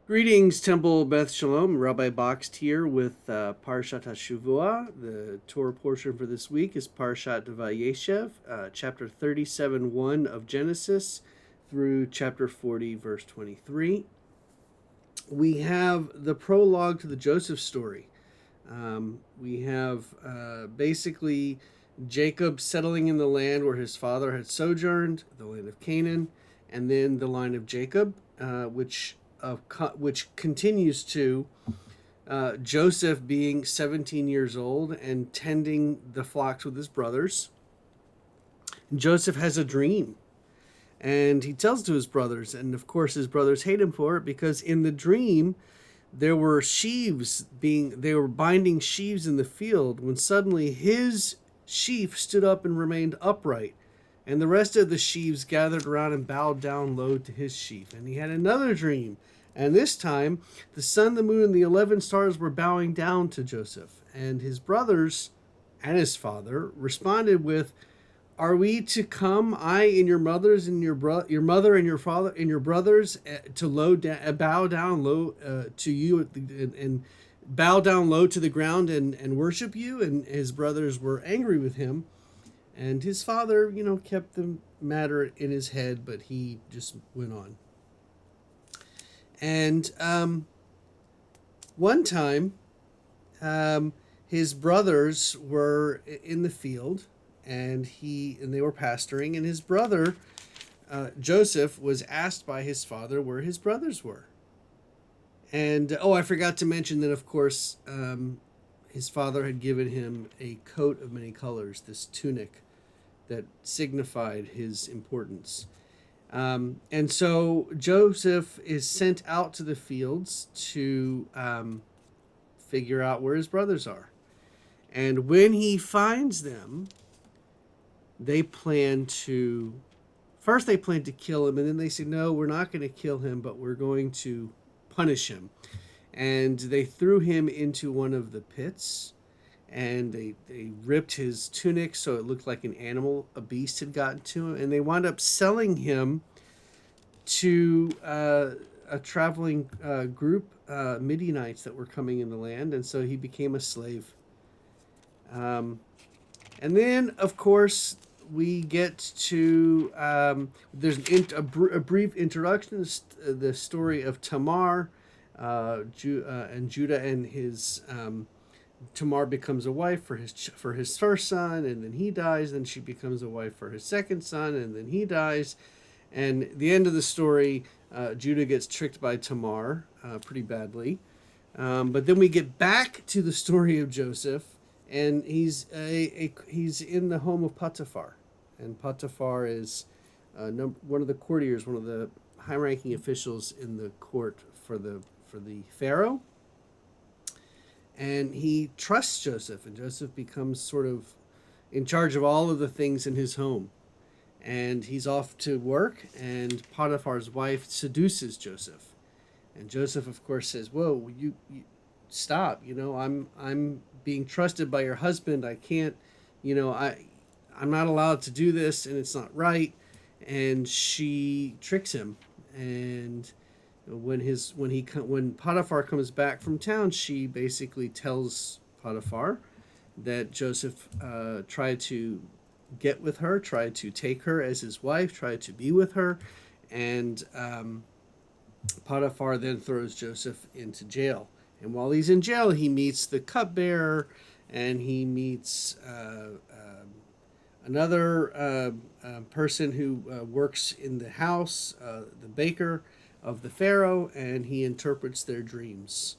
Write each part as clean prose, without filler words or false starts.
Greetings, Temple Beth Shalom. Rabbi Boxed here with Parashat Hashavua. The Torah portion for this week is Parashat Vayeishev, chapter 37:1 of Genesis through chapter 40, verse 23. We have the prologue to the Joseph story. We have basically Jacob settling in the land where his father had sojourned, the land of Canaan, and then the line of Jacob, which continues to Joseph being 17 years old and tending the flocks with his brothers. Joseph has a dream, and he tells to his brothers, and of course his brothers hate him for it because in the dream there were they were binding sheaves in the field when suddenly his sheaf stood up and remained upright, and the rest of the sheaves gathered around and bowed down low to his sheaf. And he had another dream, and this time the sun, the moon, and the 11 stars were bowing down to Joseph. And his brothers and his father responded with, "Are we to come, I and your mothers and your mother and your father and your brothers, to bow down low to you and bow down low to the ground and worship you?" And his brothers were angry with him, and his father, kept the matter in his head, but he just went on. And one time, his brothers were in the field, and they were pasturing, and his brother Joseph was asked by his father where his brothers were. And I forgot to mention that, of course, his father had given him a coat of many colors, this tunic that signified his importance. And so Joseph is sent out to the fields to figure out where his brothers are. And when he finds them, they plan to kill him, and then they say, no, we're not going to kill him, but we're going to punish him. And they threw him into one of the pits, and they ripped his tunic so it looked like an animal, a beast had gotten to him, and they wound up selling him to a traveling group, Midianites that were coming in the land, and so he became a slave. And then, of course, we get to there's a brief introduction to the story of Tamar, and Judah and his. Tamar becomes a wife for his first son, and then he dies. Then she becomes a wife for his second son, and then he dies. And the end of the story, Judah gets tricked by Tamar pretty badly. But then we get back to the story of Joseph, and he's in the home of Potiphar, and Potiphar is one of the courtiers, one of the high-ranking officials in the court for the Pharaoh. And he trusts Joseph, and Joseph becomes sort of in charge of all of the things in his home. And he's off to work, and Potiphar's wife seduces Joseph. And Joseph, of course, says, "Whoa, you stop! I'm being trusted by your husband. I can't, I'm not allowed to do this, and it's not right." And she tricks him, and when Potiphar comes back from town, she basically tells Potiphar that Joseph tried to get with her, tried to take her as his wife, tried to be with her, and Potiphar then throws Joseph into jail. And while he's in jail, he meets the cupbearer, and he meets another person who works in the house, the baker of the Pharaoh, and he interprets their dreams.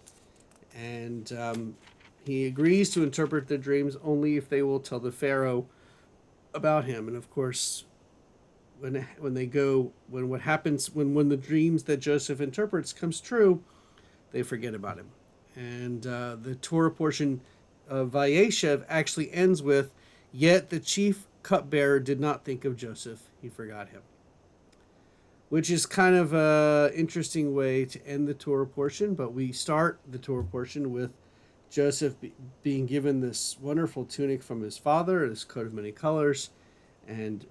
And he agrees to interpret their dreams only if they will tell the Pharaoh about him. And of course, when what happens when the dreams that Joseph interprets comes true, they forget about him. And the Torah portion of Vayeishev actually ends with, "Yet the chief cupbearer did not think of Joseph; he forgot him," which is kind of an interesting way to end the Torah portion. But we start the Torah portion with Joseph being given this wonderful tunic from his father, this coat of many colors, and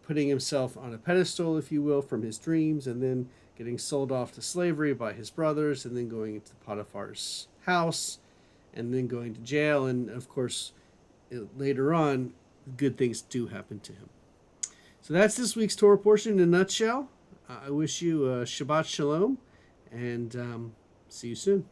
putting himself on a pedestal, if you will, from his dreams, and then getting sold off to slavery by his brothers, and then going into Potiphar's house, and then going to jail. And of course, later on, good things do happen to him. So that's this week's Torah portion in a nutshell. I wish you Shabbat Shalom, and see you soon.